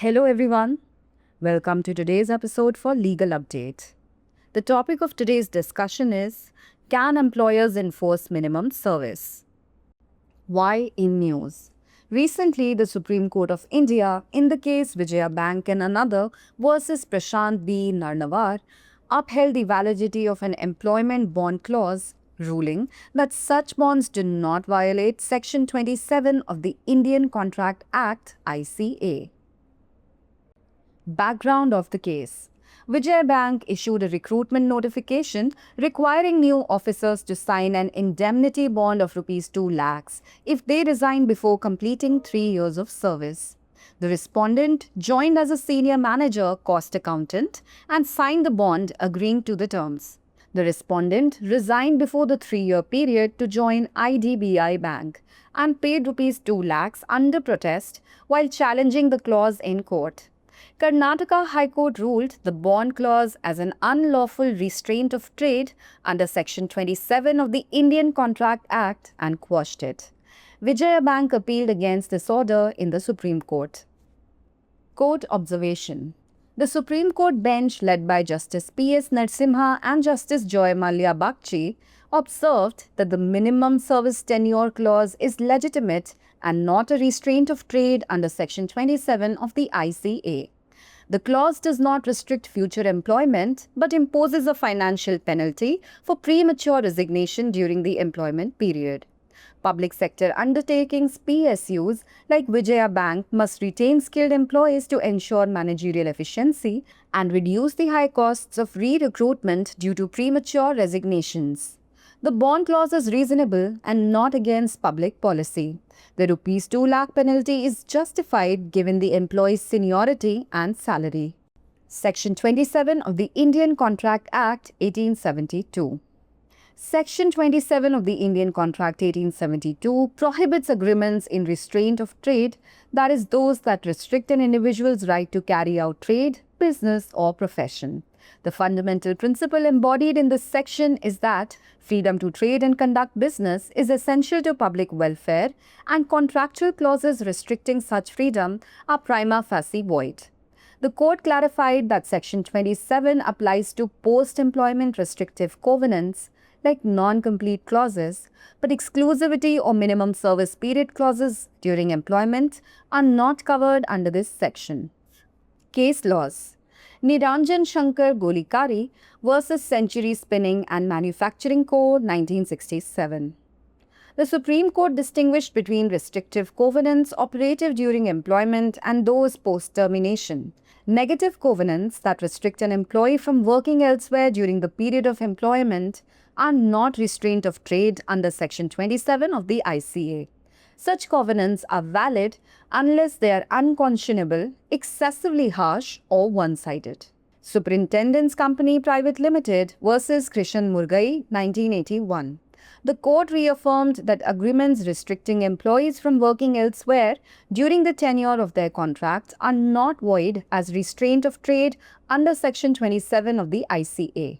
Hello, everyone. Welcome to today's episode for Legal Update. The topic of today's discussion is: can employers enforce minimum service? Why in news? Recently, the Supreme Court of India, in the case Vijaya Bank and Another versus Prashant B. Narnawar, upheld the validity of an employment bond clause, ruling that such bonds do not violate Section 27 of the Indian Contract Act (ICA). Background of the case: Vijay Bank issued a recruitment notification requiring new officers to sign an indemnity bond of Rs 2 lakhs if they resign before completing 3 years of service. The respondent joined as a senior manager, cost accountant, and signed the bond agreeing to the terms. The respondent resigned before the 3-year period to join IDBI Bank and paid Rs 2 lakhs under protest while challenging the clause in court. Karnataka High Court ruled the bond clause as an unlawful restraint of trade under Section 27 of the Indian Contract Act and quashed it. Vijaya Bank appealed against this order in the Supreme Court. Court observation: the Supreme Court bench, led by Justice P.S. Narasimha and Justice Joy Mallya Bagchi, observed that the minimum service tenure clause is legitimate and not a restraint of trade under Section 27 of the ICA. The clause does not restrict future employment but imposes a financial penalty for premature resignation during the employment period. Public sector undertakings (PSUs) like Vijaya Bank must retain skilled employees to ensure managerial efficiency and reduce the high costs of re-recruitment due to premature resignations. The bond clause is reasonable and not against public policy. The Rs 2 lakh penalty is justified given the employee's seniority and salary. Section 27 of the Indian Contract Act 1872. Section 27 of the Indian Contract 1872 prohibits agreements in restraint of trade, that is, those that restrict an individual's right to carry out trade, business, or profession. The fundamental principle embodied in this section is that freedom to trade and conduct business is essential to public welfare, and contractual clauses restricting such freedom are prima facie void. The court clarified that Section 27 applies to post-employment restrictive covenants like non-complete clauses, but exclusivity or minimum service period clauses during employment are not covered under this section. Case laws: Niranjan Shankar Golikari versus Century Spinning and Manufacturing Co. 1967. The Supreme Court distinguished between restrictive covenants operative during employment and those post-termination. Negative covenants that restrict an employee from working elsewhere during the period of employment are not restraint of trade under Section 27 of the ICA. Such covenants are valid unless they are unconscionable, excessively harsh, or one-sided. Superintendents Company Private Limited versus Krishan Murgai, 1981. The court reaffirmed that agreements restricting employees from working elsewhere during the tenure of their contracts are not void as restraint of trade under Section 27 of the ICA.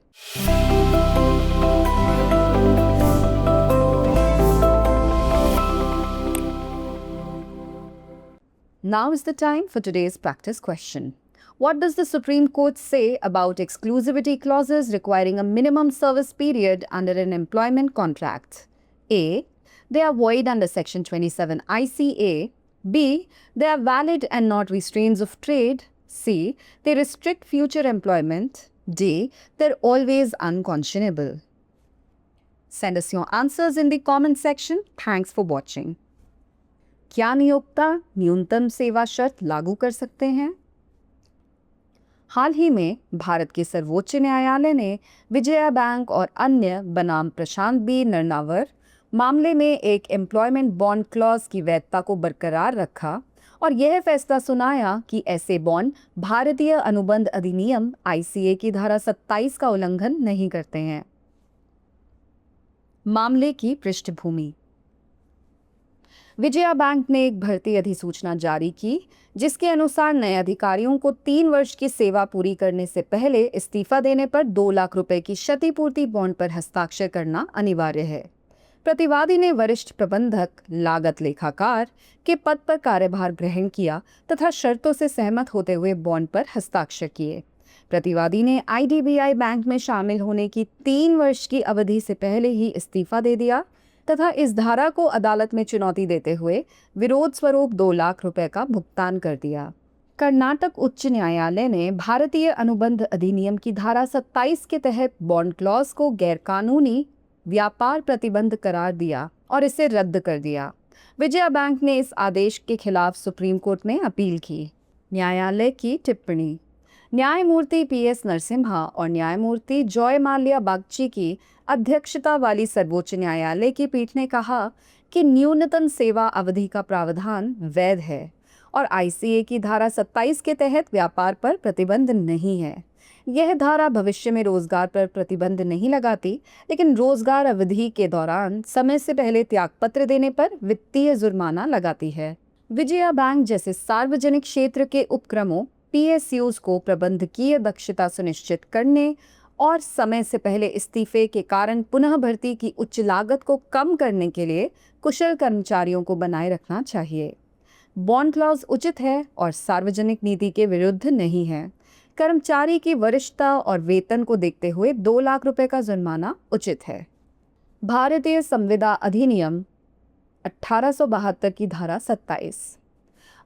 Now is the time for today's practice question. What does the Supreme Court say about exclusivity clauses requiring a minimum service period under an employment contract? A. They are void under Section 27 ICA. B. They are valid and not restraints of trade. C. They restrict future employment. D. They're always unconscionable. Send us your answers in the comment section. Thanks for watching. क्या नियोक्ता न्यूनतम सेवा शर्त लागू कर सकते हैं? हाल ही में भारत के सर्वोच्च न्यायालय ने विजया बैंक और अन्य बनाम प्रशांत बी नरनावर मामले में एक एम्प्लॉयमेंट बॉन्ड क्लॉज की वैधता को बरकरार रखा और यह फैसला सुनाया कि ऐसे बॉन्ड भारतीय अनुबंध अधिनियम ICA की धारा 27 का उल्लंघन नहीं करते हैं। मामले की पृष्ठभूमि: विजया बैंक ने एक भर्ती अधिसूचना जारी की जिसके अनुसार नए अधिकारियों को 3 वर्ष की सेवा पूरी करने से पहले इस्तीफा देने पर 2 लाख रुपए की क्षतिपूर्ति बॉन्ड पर हस्ताक्षर करना अनिवार्य है। प्रतिवादी ने वरिष्ठ प्रबंधक लागत लेखाकार के पद पर कार्यभार ग्रहण किया तथा शर्तों से सहमत होते हुए बॉन्ड पर हस्ताक्षर किए। प्रतिवादी ने आईडीबीआई बैंक में शामिल होने की 3 वर्ष की अवधि से पहले ही इस्तीफा दे दिया तथा इस धारा को अदालत में चुनौती देते हुए विरोध स्वरूप 2 लाख रुपए का भुगतान कर दिया। कर्नाटक उच्च न्यायालय ने भारतीय अनुबंध अधिनियम की धारा 27 के तहत बॉन्ड क्लॉज को गैरकानूनी व्यापार प्रतिबंध करार दिया और इसे रद्द कर दिया। विजया बैंक ने इस आदेश के खिलाफ सुप्रीम कोर्ट में अपील की। न्यायालय की टिप्पणी। न्यायमूर्ति पीएस नरसिम्हा और न्यायमूर्ति जॉय माल्या बागची की अध्यक्षता वाली सर्वोच्च न्यायालय की पीठ ने कहा कि न्यूनतम सेवा अवधि का प्रावधान वैध है और आईसीए की धारा 27 के तहत व्यापार पर प्रतिबंध नहीं है। यह धारा भविष्य में रोजगार पर प्रतिबंध नहीं लगाती, लेकिन रोजगार अवधि के दौरान समय से पहले त्यागपत्र देने पर वित्तीय जुर्माना लगाती है। विजया बैंक जैसे सार्वजनिक क्षेत्र के उपक्रमों पीएसयूज को प्रबंधकीय दक्षता सुनिश्चित करने और समय से पहले इस्तीफे के कारण पुनः भर्ती की उच्च लागत को कम करने के लिए कुशल कर्मचारियों को बनाए रखना चाहिए। बॉन्ड क्लॉज उचित है और सार्वजनिक नीति के विरुद्ध नहीं है। कर्मचारी की वरिष्ठता और वेतन को देखते हुए 2 लाख रुपए का जुर्माना उचित है। भारतीय संविदा अधिनियम 1872 की धारा 27।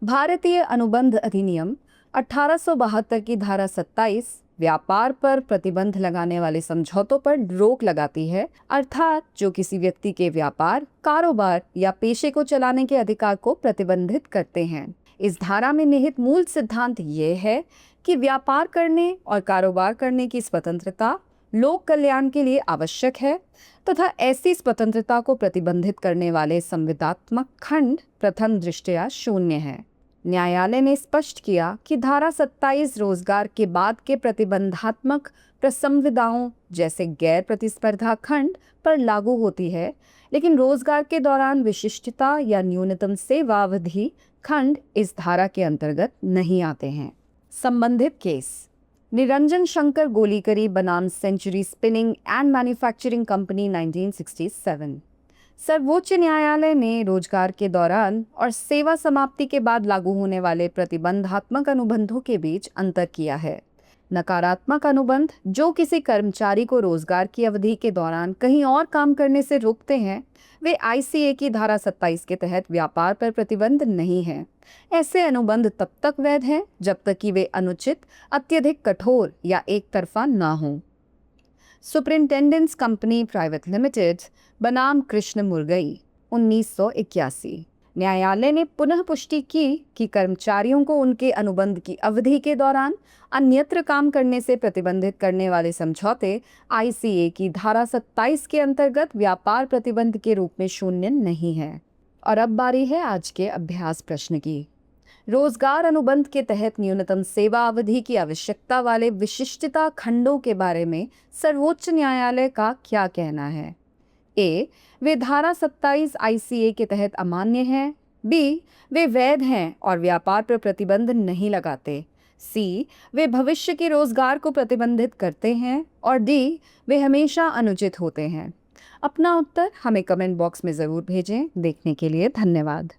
भारतीय अनुबंध अधिनियम 1872 की धारा 27 व्यापार पर प्रतिबंध लगाने वाले समझौतों पर रोक लगाती है, अर्थात जो किसी व्यक्ति के व्यापार, कारोबार या पेशे को चलाने के अधिकार को प्रतिबंधित करते हैं। इस धारा में निहित मूल सिद्धांत ये है कि व्यापार करने और कारोबार करने की स्वतंत्रता लोक कल्याण के लिए आवश्यक है तथा ऐसी स्वतंत्रता को प्रतिबंधित करने वाले संविदात्मक खंड प्रथम दृष्टया शून्य है। न्यायालय ने स्पष्ट किया कि धारा 27 रोजगार के बाद के प्रतिबंधात्मक प्रसंविदाओं जैसे गैर प्रतिस्पर्धा खंड पर लागू होती है, लेकिन रोजगार के दौरान विशिष्टता या न्यूनतम सेवावधि खंड इस धारा के अंतर्गत नहीं आते हैं। संबंधित केस। निरंजन शंकर गोलीकरी बनाम century spinning and manufacturing company 1967। सर्वोच्च न्यायालय ने रोजगार के दौरान और सेवा समाप्ति के बाद लागू होने वाले प्रतिबंधात्मक अनुबंधों के बीच अंतर किया है। नकारात्मक अनुबंध जो किसी कर्मचारी को रोजगार की अवधि के दौरान कहीं और काम करने से रोकते हैं, वे आईसीए की धारा 27 के तहत व्यापार पर प्रतिबंध नहीं है। ऐसे अनुबंध तब तक वैध हैं जब तक कि वे अनुचित, अत्यधिक कठोर या एक तरफा ना हों। सुपरिंटेंडेंट्स कंपनी प्राइवेट लिमिटेड बनाम कृष्ण मुर्गई 1981। न्यायालय ने पुनः पुष्टि की कि कर्मचारियों को उनके अनुबंध की अवधि के दौरान अन्यत्र काम करने से प्रतिबंधित करने वाले समझौते आईसीए की धारा 27 के अंतर्गत व्यापार प्रतिबंध के रूप में शून्य नहीं है। और अब बारी है आज के अभ्यास प्रश्न की। रोजगार अनुबंध के तहत न्यूनतम सेवा अवधि की आवश्यकता वाले विशिष्टता खंडों के बारे में सर्वोच्च न्यायालय का क्या कहना है? ए, वे धारा 27 आईसीए के तहत अमान्य हैं। बी, वे वैध हैं और व्यापार पर प्रतिबंध नहीं लगाते। सी, वे भविष्य के रोजगार को प्रतिबंधित करते हैं। और डी, वे हमेशा अनुचित होते हैं। अपना उत्तर हमें कमेंट बॉक्स में ज़रूर भेजें। देखने के लिए धन्यवाद।